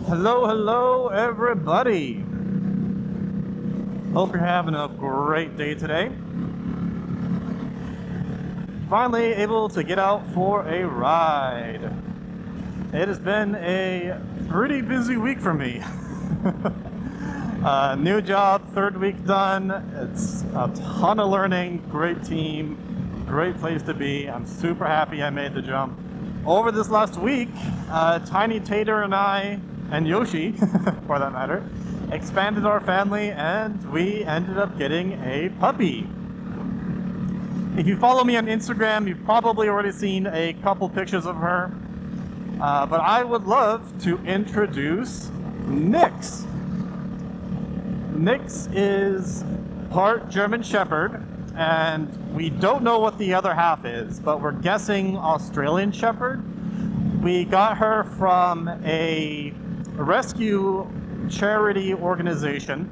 Hello, everybody. Hope you're having a great day today. Finally able to get out for a ride. It has been a pretty busy week for me. New job, third week done. It's a ton of learning, great team, great place to be. I'm super happy I made the jump. Over this last week, Tiny Tater and I, and Yoshi, for that matter, expanded our family and we ended up getting a puppy. If you follow me on Instagram, you've probably already seen a couple pictures of her. But I would love to introduce Nix. Nix is part German Shepherd, and we don't know what the other half is, but we're guessing Australian Shepherd. We got her from a rescue charity organization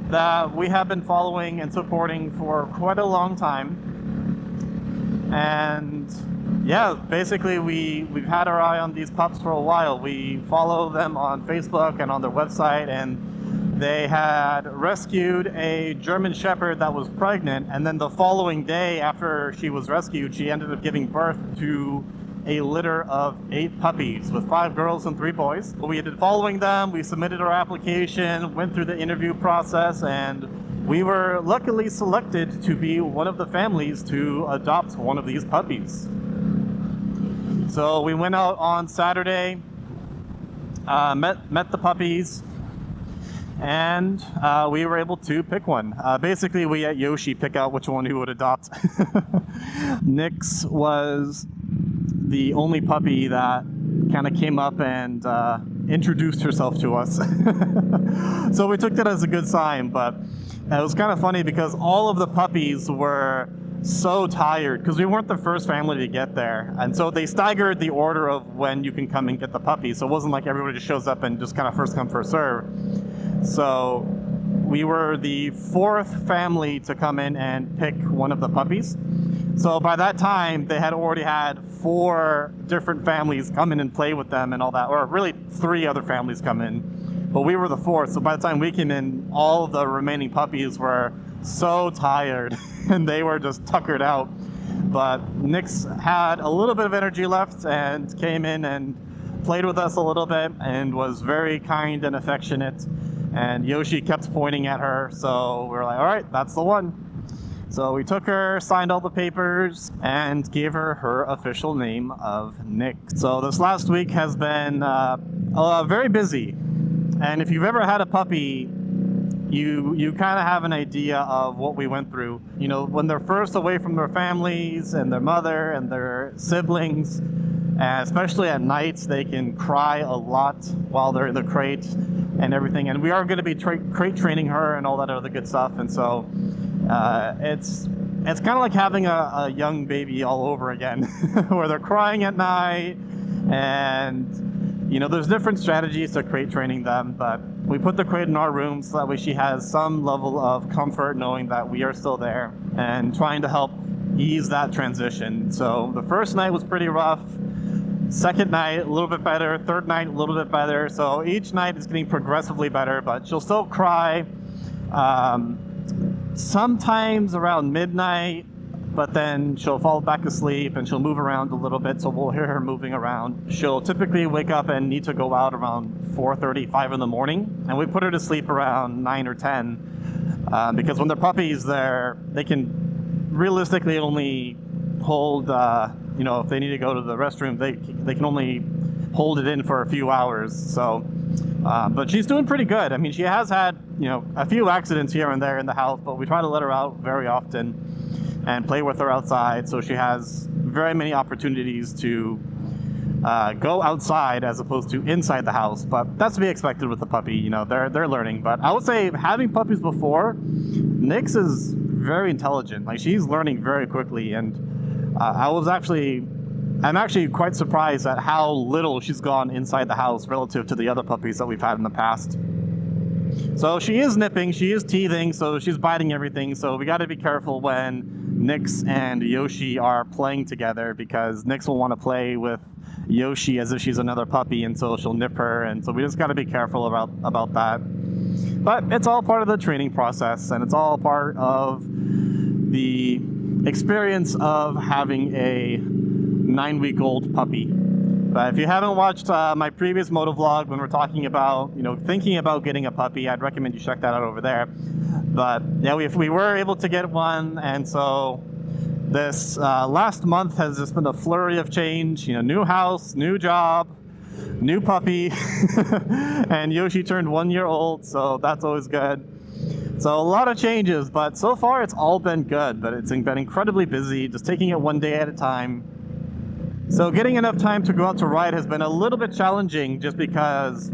that we have been following and supporting for quite a long time. And yeah, basically we've had our eye on these pups for a while. We follow them on Facebook and on their website, and they had rescued a German Shepherd that was pregnant, and then the following day after she was rescued, she ended up giving birth to a litter of 8 puppies with 5 girls and 3 boys. We had been following them, we submitted our application, went through the interview process, and we were luckily selected to be one of the families to adopt one of these puppies. So we went out on Saturday, met the puppies, and we were able to pick one. Basically, we at Yoshi pick out which one we would adopt. Nix was the only puppy that kind of came up and introduced herself to us. So we took that as a good sign, but it was kind of funny because all of the puppies were so tired because we weren't the first family to get there, and so they staggered the order of when you can come and get the puppies, so it wasn't like everybody just shows up and just kind of first come first serve. So we were the 4th family to come in and pick one of the puppies. So by that time, they had already had 4 different families come in and play with them and all that, or really 3 other families come in. But we were the 4th, so by the time we came in, all of the remaining puppies were so tired and they were just tuckered out. But Nix had a little bit of energy left and came in and played with us a little bit and was very kind and affectionate. And Yoshi kept pointing at her, so we were like, all right, that's the one. So we took her, signed all the papers, and gave her her official name of Nix. So this last week has been very busy. And if you've ever had a puppy, you kind of have an idea of what we went through. You know, when they're first away from their families and their mother and their siblings, and especially at night, they can cry a lot while they're in the crate and everything. And we are going to be crate training her and all that other good stuff. And so it's kind of like having a young baby all over again, where they're crying at night, and you know, there's different strategies to crate training them, but we put the crate in our room so that way she has some level of comfort knowing that we are still there and trying to help ease that transition. So the first night was pretty rough. Second night, a little bit better. Third night, a little bit better. So each night is getting progressively better, but she'll still cry sometimes around midnight, but then she'll fall back asleep and she'll move around a little bit, so we'll hear her moving around. She'll typically wake up and need to go out around 4:30, 5 in the morning, and we put her to sleep around 9 or 10, because when they're puppies, they can realistically only hold, if they need to go to the restroom, they can only hold it in for a few hours. So, but she's doing pretty good. I mean, she has had, a few accidents here and there in the house, but we try to let her out very often and play with her outside. So she has very many opportunities to go outside as opposed to inside the house. But that's to be expected with the puppy. They're learning. But I would say having puppies before, Nix is very intelligent. Like, she's learning very quickly, and I'm actually quite surprised at how little she's gone inside the house relative to the other puppies that we've had in the past. So she is nipping, she is teething, so she's biting everything, so we got to be careful when Nix and Yoshi are playing together, because Nix will want to play with Yoshi as if she's another puppy, and so she'll nip her, and so we just got to be careful about that. But it's all part of the training process, and it's all part of the experience of having a 9-week-old puppy. But if you haven't watched my previous moto vlog when we're talking about, thinking about getting a puppy, I'd recommend you check that out over there. But yeah, we were able to get one, and so this last month has just been a flurry of change. New house, new job, new puppy, and Yoshi turned 1 year old, so that's always good. So a lot of changes, but so far it's all been good. But it's been incredibly busy, just taking it one day at a time. So getting enough time to go out to ride has been a little bit challenging, just because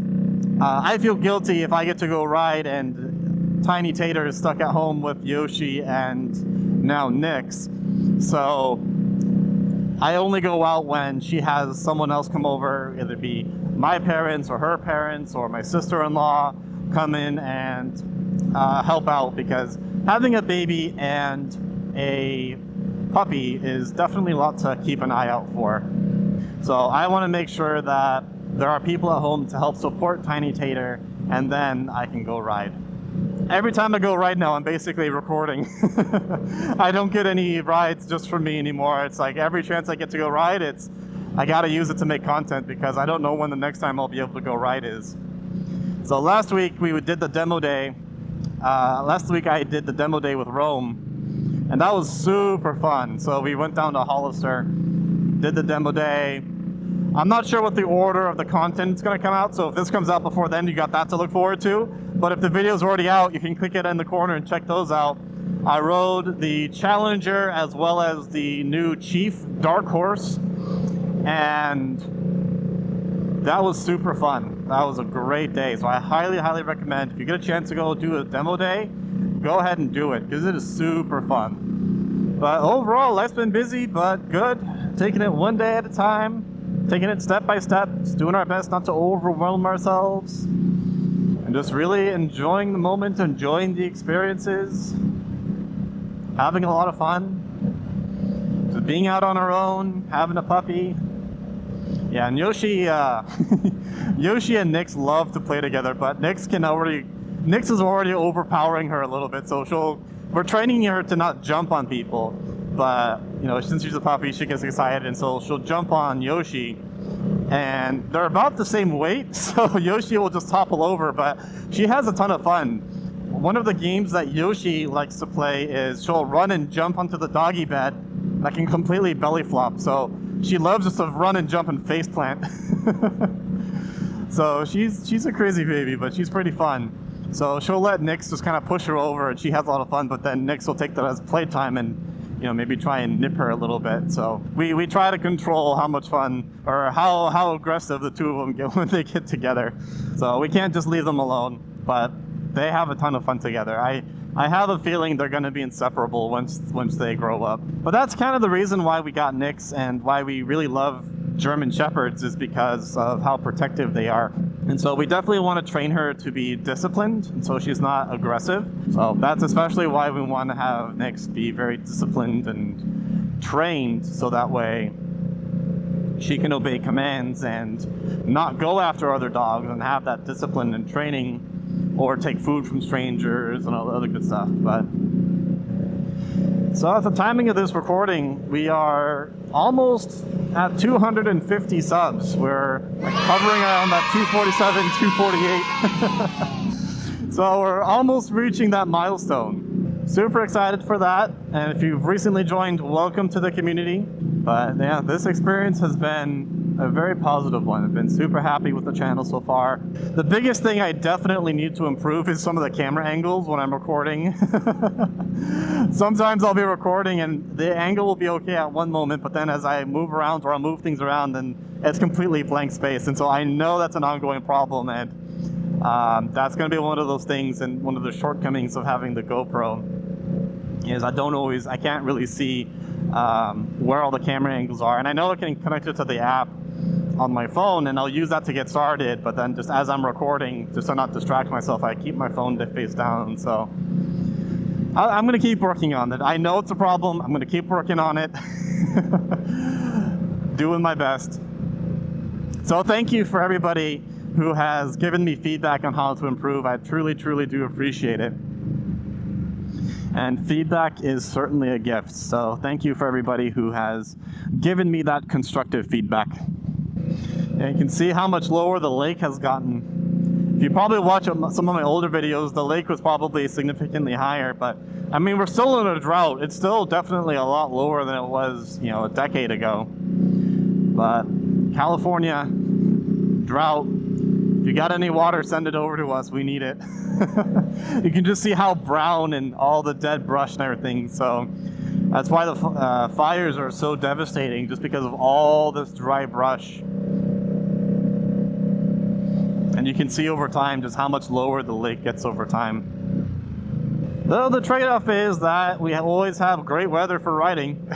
I feel guilty if I get to go ride and Tiny Tater is stuck at home with Yoshi and now Nix. So I only go out when she has someone else come over, either be my parents or her parents or my sister-in-law come in and help out, because having a baby and a puppy is definitely a lot to keep an eye out for. So I want to make sure that there are people at home to help support Tiny Tater, and then I can go ride. Every time I go ride now, I'm basically recording. I don't get any rides just for me anymore. It's like every chance I get to go ride, I gotta use it to make content, because I don't know when the next time I'll be able to go ride is. So last week we did the demo day. Last week I did the demo day with Rome, and that was super fun. So we went down to Hollister, did the demo day. I'm not sure what the order of the content is going to come out, so if this comes out before then, you got that to look forward to. But if the video's already out, you can click it in the corner and check those out. I rode the Challenger as well as the new Chief Dark Horse, and that was super fun. That was a great day, so I highly, highly recommend, if you get a chance to go do a demo day, go ahead and do it, because it is super fun. But overall, life's been busy, but good. Taking it one day at a time, taking it step by step, just doing our best not to overwhelm ourselves, and just really enjoying the moment, enjoying the experiences, having a lot of fun, just being out on our own, having a puppy. Yeah, and Yoshi and Nix love to play together, but Nix is already overpowering her a little bit, so we're training her to not jump on people, but since she's a puppy, she gets excited, and so she'll jump on Yoshi, and they're about the same weight, so Yoshi will just topple over, but she has a ton of fun. One of the games that Yoshi likes to play is she'll run and jump onto the doggy bed that can completely belly flop, so she loves just to run and jump and face plant. So she's a crazy baby, but she's pretty fun. So she'll let Nix just kind of push her over, and she has a lot of fun, but then Nix will take that as playtime and maybe try and nip her a little bit. So we try to control how much fun or how aggressive the two of them get when they get together. So we can't just leave them alone, but they have a ton of fun together. I have a feeling they're going to be inseparable once they grow up. But that's kind of the reason why we got Nix and why we really love German Shepherds, is because of how protective they are. And so we definitely want to train her to be disciplined, and so she's not aggressive. So that's especially why we want to have Nix be very disciplined and trained, so that way she can obey commands and not go after other dogs and have that discipline and training, or take food from strangers and all the other good stuff. But so at the timing of this recording, we are almost at 250 subs. We're hovering around that 247, 248. So we're almost reaching that milestone. Super excited for that. And if you've recently joined, welcome to the community. But yeah, this experience has been a very positive one. I've been super happy with the channel so far. The biggest thing I definitely need to improve is some of the camera angles when I'm recording. Sometimes I'll be recording and the angle will be okay at one moment, but then as I move around or I'll move things around, then it's completely blank space. And so I know that's an ongoing problem, and that's going to be one of those things, and one of the shortcomings of having the GoPro is I can't really see where all the camera angles are. And I know I can connect it to the app on my phone, and I'll use that to get started, but then just as I'm recording, just to not distract myself, I keep my phone face down. So I'm going to keep working on it. I know it's a problem. I'm going to keep working on it. Doing my best. So thank you for everybody who has given me feedback on how to improve. I truly, truly do appreciate it. And feedback is certainly a gift. So thank you for everybody who has given me that constructive feedback. And you can see how much lower the lake has gotten. If you probably watch some of my older videos, the lake was probably significantly higher, but I mean, we're still in a drought. It's still definitely a lot lower than it was, you know, a decade ago. But California, drought. If you got any water, send it over to us. We need it. You can just see how brown and all the dead brush and everything. So that's why the fires are so devastating, just because of all this dry brush. And you can see over time just how much lower the lake gets over time. Though the trade-off is that we always have great weather for riding.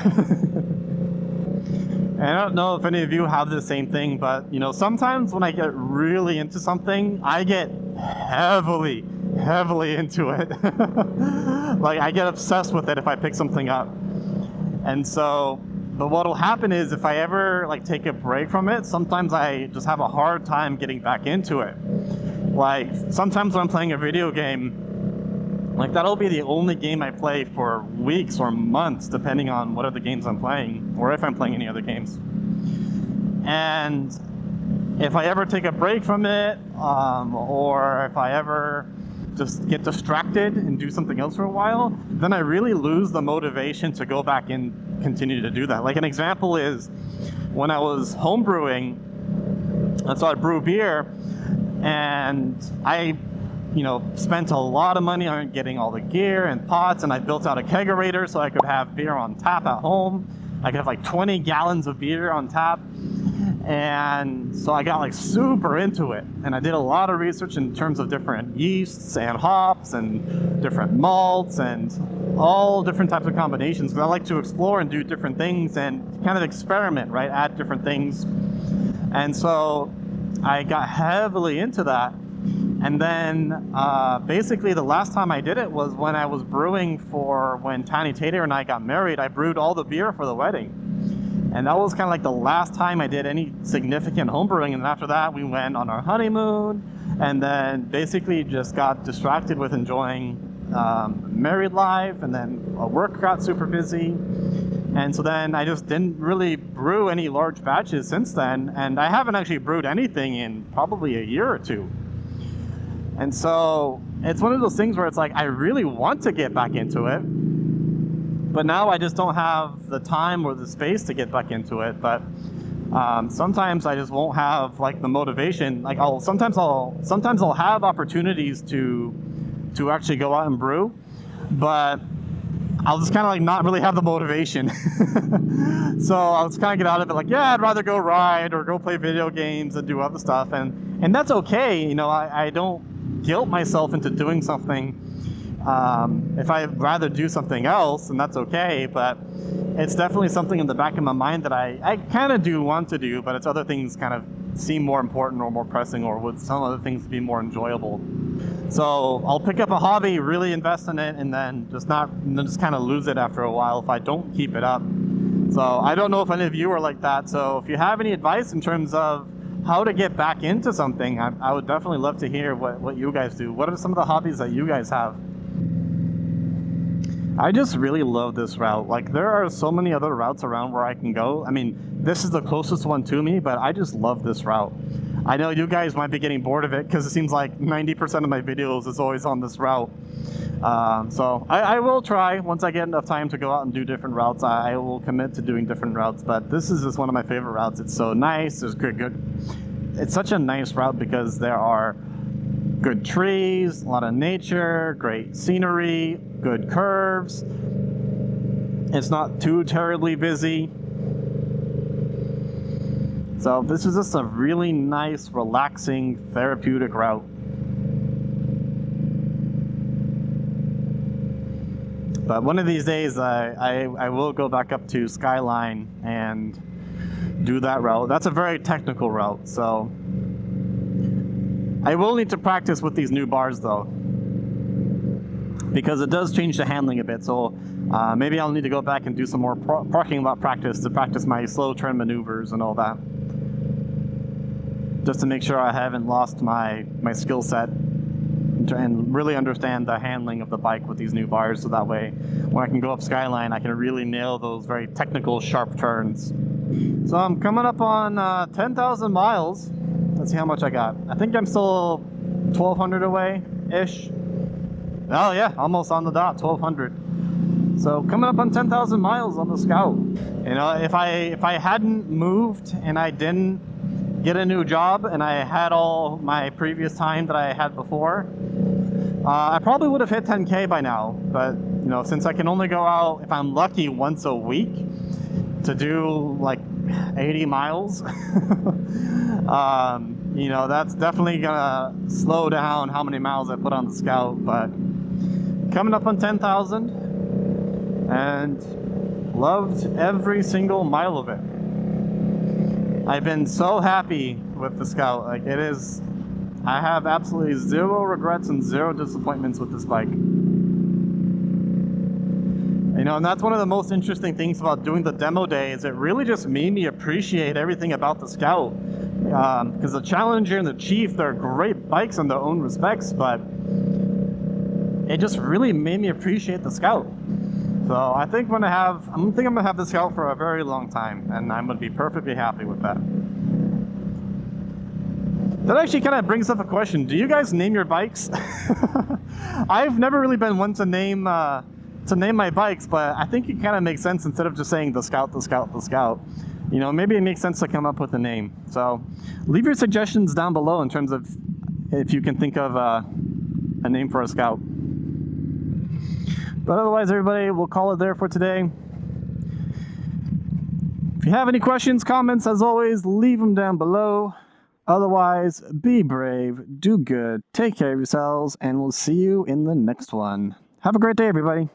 And I don't know if any of you have the same thing, but you know, sometimes when I get really into something, I get heavily into it. Like I get obsessed with it if I pick something up. And so, but what'll happen is if I ever like take a break from it, sometimes I just have a hard time getting back into it. Like sometimes when I'm playing a video game, like that'll be the only game I play for weeks or months, depending on what other games I'm playing, or if I'm playing any other games. And if I ever take a break from it, or if I ever just get distracted and do something else for a while, then I really lose the motivation to go back and continue to do that. Like an example is when I was home brewing, so I'd brew beer, and I spent a lot of money on getting all the gear and pots, and I built out a kegerator so I could have beer on tap at home. I could have like 20 gallons of beer on tap. And so I got like super into it. And I did a lot of research in terms of different yeasts and hops and different malts and all different types of combinations, because I like to explore and do different things and kind of experiment, right? Add different things. And so I got heavily into that. And then basically the last time I did it was when I was brewing for when Tiny Tater and I got married. I brewed all the beer for the wedding. And that was kind of like the last time I did any significant home brewing. And after that, we went on our honeymoon and then basically just got distracted with enjoying married life. And then work got super busy. And so then I just didn't really brew any large batches since then. And I haven't actually brewed anything in probably a year or two. And so it's one of those things where it's like, I really want to get back into it, but now I just don't have the time or the space to get back into it. But sometimes I just won't have like the motivation. Like sometimes I'll have opportunities to actually go out and brew, but I'll just kind of like not really have the motivation. So I'll just kind of get out of it like, yeah, I'd rather go ride or go play video games and do other stuff. And that's okay. I don't guilt myself into doing something. If I'd rather do something else, and that's okay, but it's definitely something in the back of my mind that I kind of do want to do, but it's other things kind of seem more important or more pressing, or would some other things be more enjoyable. So I'll pick up a hobby, really invest in it, and then just kind of lose it after a while if I don't keep it up. So I don't know if any of you are like that. So if you have any advice in terms of how to get back into something, I would definitely love to hear what you guys do. What are some of the hobbies that you guys have? I just really love this route. Like, there are so many other routes around where I can go. I mean, this is the closest one to me, but I just love this route. I know you guys might be getting bored of it because it seems like 90% of my videos is always on this route. So I will try, once I get enough time to go out and do different routes, I will commit to doing different routes, but this is just one of my favorite routes. It's so nice, there's good. It's such a nice route because there are good trees, a lot of nature, great scenery, good curves. It's not too terribly busy. So this is just a really nice, relaxing, therapeutic route. But one of these days, I will go back up to Skyline and do that route. That's a very technical route, so I will need to practice with these new bars though, because it does change the handling a bit. So maybe I'll need to go back and do some more parking lot practice to practice my slow turn maneuvers and all that, just to make sure I haven't lost my skill set and really understand the handling of the bike with these new bars, so that way when I can go up Skyline I can really nail those very technical sharp turns. So I'm coming up on 10,000 miles. Let's see how much I got. I think I'm still 1,200 away ish. Oh yeah, almost on the dot, 1,200. So coming up on 10,000 miles on the Scout. You know, if I hadn't moved and I didn't get a new job and I had all my previous time that I had before, I probably would have hit 10K by now. But you know, since I can only go out, if I'm lucky, once a week to do like 80 miles, you know, that's definitely gonna slow down how many miles I put on the Scout. But coming up on 10,000 and loved every single mile of it. I've been so happy with the Scout. Like, it is, I have absolutely zero regrets and zero disappointments with this bike. You know, and that's one of the most interesting things about doing the demo day, is it really just made me appreciate everything about the Scout. Because the Challenger and the Chief, they're great bikes in their own respects, but it just really made me appreciate the Scout. So I think I'm gonna have the Scout for a very long time, and I'm gonna be perfectly happy with that. That actually kind of brings up a question. Do you guys name your bikes? I've never really been one to name my bikes, but I think it kind of makes sense instead of just saying the Scout, the Scout, the Scout. You know, maybe it makes sense to come up with a name. So leave your suggestions down below in terms of if you can think of a name for a Scout. But otherwise, everybody, we'll call it there for today. If you have any questions, comments, as always, leave them down below. Otherwise, be brave, do good, take care of yourselves, and we'll see you in the next one. Have a great day, everybody.